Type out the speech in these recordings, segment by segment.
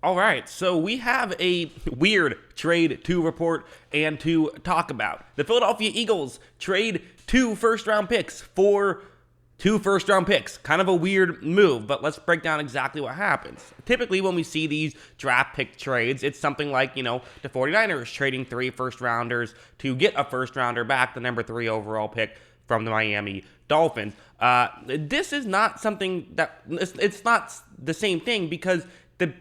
All right, so we have a weird trade to report and to talk about. The Philadelphia Eagles trade 2 first-round picks for 2 first-round picks. Kind of a weird move, but let's break down exactly what happens. Typically, when we see these draft pick trades, it's something like, the 49ers trading 3 first-rounders to get a first-rounder back, the number 3 overall pick from the Miami Dolphins. This is not something that, it's not the same thing because the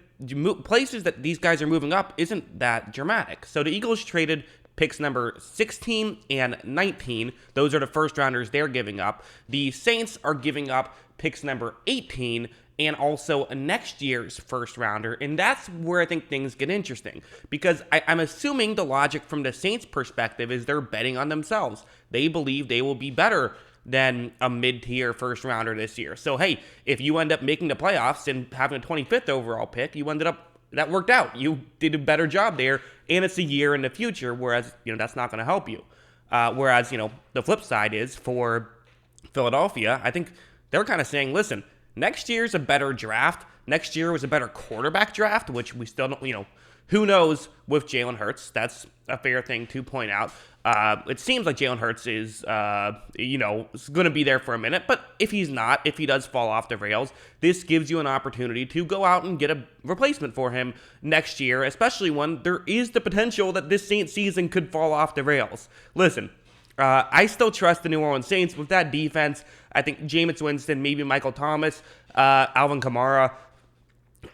places that these guys are moving up isn't that dramatic. So the Eagles traded picks number 16 and 19. Those are the first rounders they're giving up. The Saints are giving up picks number 18 and also next year's first rounder. And that's where I think things get interesting because I'm assuming the logic from the Saints' perspective is they're betting on themselves. They believe they will be better than a mid-tier first rounder this year. So, hey, if you end up making the playoffs and having a 25th overall pick, that worked out. You did a better job there, and it's a year in the future, whereas, that's not going to help you. Whereas, the flip side is for Philadelphia, I think they're kind of saying, listen, next year's a better draft. Next year was a better quarterback draft, which we still don't, who knows with Jalen Hurts. That's a fair thing to point out. It seems like Jalen Hurts is, going to be there for a minute. But if he's not, if he does fall off the rails, this gives you an opportunity to go out and get a replacement for him next year, especially when there is the potential that this Saints season could fall off the rails. Listen, I still trust the New Orleans Saints with that defense. I think Jameis Winston, maybe Michael Thomas, Alvin Kamara,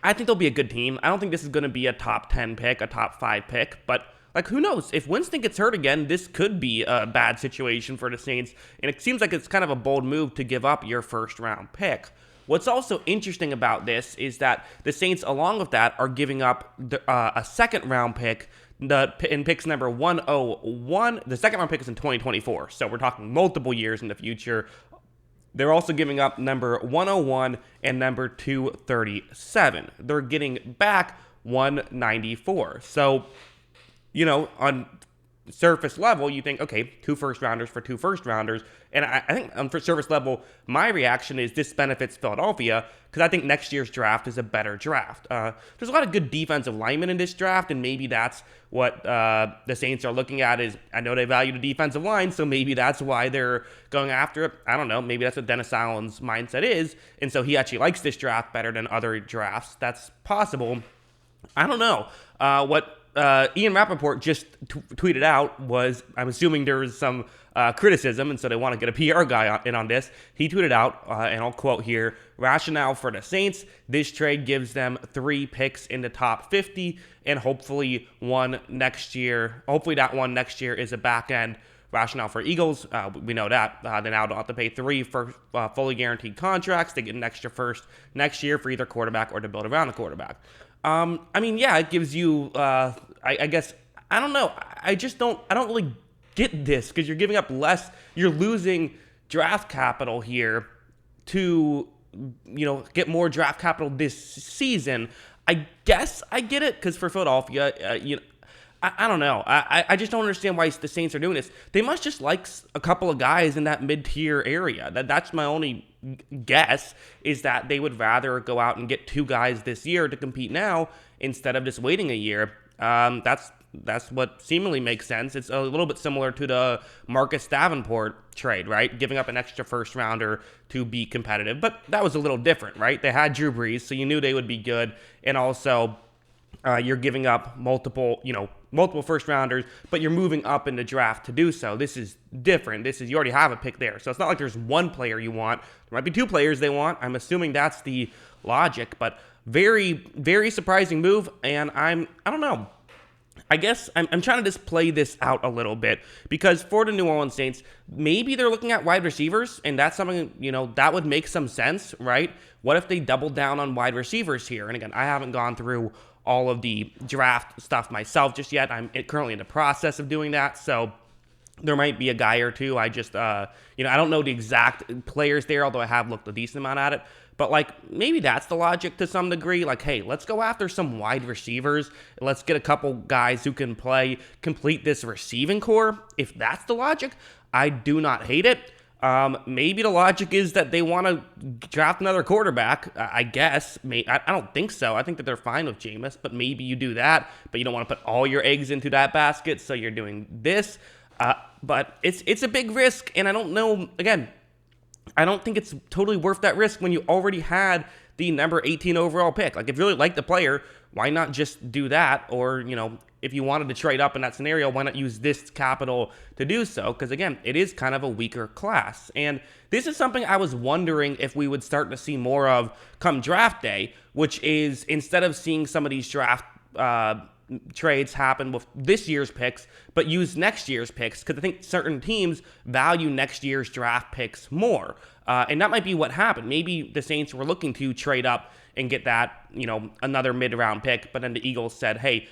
I think they'll be a good team. I don't think this is going to be a top 10 pick, a top 5 pick, but who knows? If Winston gets hurt again, this could be a bad situation for the Saints, and it seems like it's kind of a bold move to give up your first-round pick. What's also interesting about this is that the Saints, along with that, are giving up a second-round pick in picks number 101. The second-round pick is in 2024, so we're talking multiple years in the future. They're also giving up number 101 and number 237. They're getting back 194. So, on surface level, you think, okay, 2 first-rounders for 2 first-rounders. And I think on surface level, my reaction is this benefits Philadelphia because I think next year's draft is a better draft. There's a lot of good defensive linemen in this draft, and maybe that's what the Saints are looking at is, I know they value the defensive line, so maybe that's why they're going after it. I don't know. Maybe that's what Dennis Allen's mindset is, and so he actually likes this draft better than other drafts. That's possible. I don't know. What Ian Rappaport just tweeted out was, I'm assuming there was some criticism, and so they want to get a PR guy in on this. He tweeted out, and I'll quote here, rationale for the Saints, this trade gives them 3 picks in the top 50, and hopefully one next year. Hopefully that one next year is a back-end rationale for Eagles. We know that. They now don't have to pay 3 for fully guaranteed contracts. They get an extra first next year for either quarterback or to build around the quarterback. It gives you, I guess, I don't know. I don't really get this because you're giving up less. You're losing draft capital here to, get more draft capital this season. I guess I get it because for Philadelphia, I don't know. I just don't understand why the Saints are doing this. They must just like a couple of guys in that mid-tier area. That's my only guess, is that they would rather go out and get 2 guys this year to compete now instead of just waiting a year. That's what seemingly makes sense. It's a little bit similar to the Marcus Davenport trade, right? Giving up an extra first rounder to be competitive. But that was a little different, right? They had Drew Brees, so you knew they would be good. And also, you're giving up multiple first rounders, but you're moving up in the draft to do so. This is different. You already have a pick there. So it's not like there's one player you want. There might be 2 players they want. I'm assuming that's the logic, but very, very surprising move. And I don't know. I guess I'm trying to just play this out a little bit because for the New Orleans Saints, maybe they're looking at wide receivers, and that's something, that would make some sense, right? What if they doubled down on wide receivers here? And again, I haven't gone through all of the draft stuff myself just yet. I'm currently in the process of doing that, so there might be a guy or two. I just, I don't know the exact players there, although I have looked a decent amount at it. But, maybe that's the logic to some degree. Hey, let's go after some wide receivers. Let's get a couple guys who can complete this receiving core. If that's the logic, I do not hate it. Maybe the logic is that they want to draft another quarterback, I guess. I don't think so. I think that they're fine with Jameis, but maybe you do that, but you don't want to put all your eggs into that basket, so you're doing this. But it's a big risk, and I don't know, again, I don't think it's totally worth that risk when you already had the number 18 overall pick. Like, if you really like the player, why not just do that? Or, if you wanted to trade up in that scenario, why not use this capital to do so? Because, again, it is kind of a weaker class. And this is something I was wondering if we would start to see more of come draft day, which is instead of seeing some of these draft trades happen with this year's picks, but use next year's picks, because I think certain teams value next year's draft picks more. And that might be what happened. Maybe the Saints were looking to trade up and get that, another mid-round pick, but then the Eagles said, hey,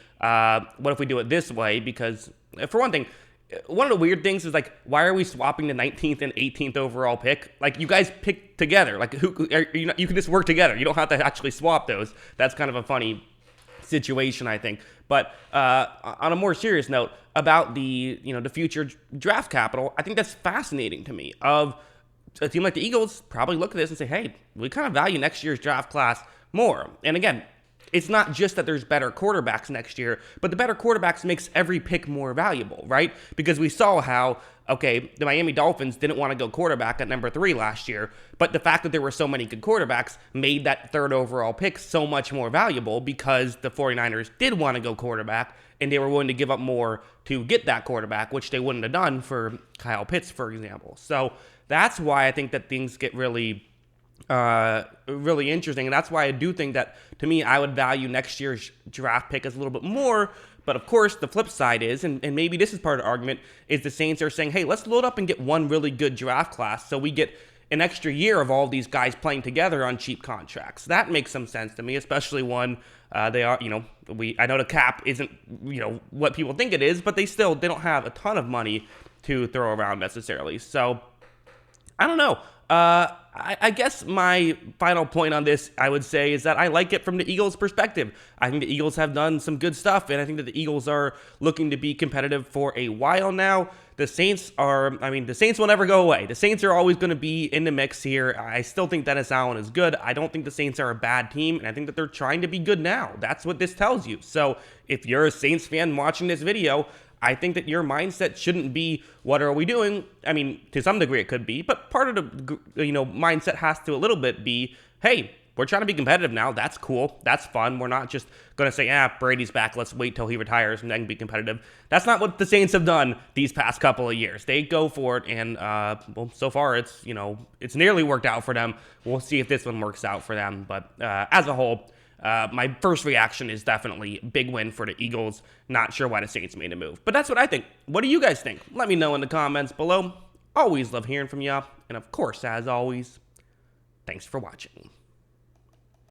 what if we do it this way? Because, for one thing, one of the weird things is, like, why are we swapping the 19th and 18th overall pick? Like, you guys pick together. Like, you can just work together. You don't have to actually swap those. That's kind of a funny situation, I think. But on a more serious note about the future draft capital, I think that's fascinating to me. Of a team like the Eagles probably look at this and say, hey, we kind of value next year's draft class more. And again, it's not just that there's better quarterbacks next year, but the better quarterbacks makes every pick more valuable, right? Because we saw how, okay, the Miami Dolphins didn't want to go quarterback at number 3 last year, but the fact that there were so many good quarterbacks made that 3rd overall pick so much more valuable because the 49ers did want to go quarterback and they were willing to give up more to get that quarterback, which they wouldn't have done for Kyle Pitts, for example. So that's why I think that things get really interesting. And that's why I do think that, to me, I would value next year's draft pick as a little bit more. But of course, the flip side is, and maybe this is part of the argument, is the Saints are saying, hey, let's load up and get one really good draft class so we get an extra year of all these guys playing together on cheap contracts. That makes some sense to me, especially when they are, I know the cap isn't, what people think it is, but they don't have a ton of money to throw around necessarily. So I don't know. I guess my final point on this, I would say, is that I like it from the Eagles' perspective. I think the Eagles have done some good stuff, and I think that the Eagles are looking to be competitive for a while now. The Saints will never go away. The Saints are always going to be in the mix here. I still think Dennis Allen is good. I don't think the Saints are a bad team, and I think that they're trying to be good now. That's what this tells you. So if you're a Saints fan watching this video, I think that your mindset shouldn't be, what are we doing? I mean, to some degree it could be, but part of the mindset has to a little bit be, hey, we're trying to be competitive now. That's cool. That's fun. We're not just going to say, Brady's back. Let's wait till he retires and then be competitive. That's not what the Saints have done these past couple of years. They go for it, and so far it's nearly worked out for them. We'll see if this one works out for them. But as a whole, my first reaction is definitely big win for the Eagles. Not sure why the Saints made a move, but that's what I think. What do you guys think? Let me know in the comments below. Always love hearing from you. And of course, as always, thanks for watching.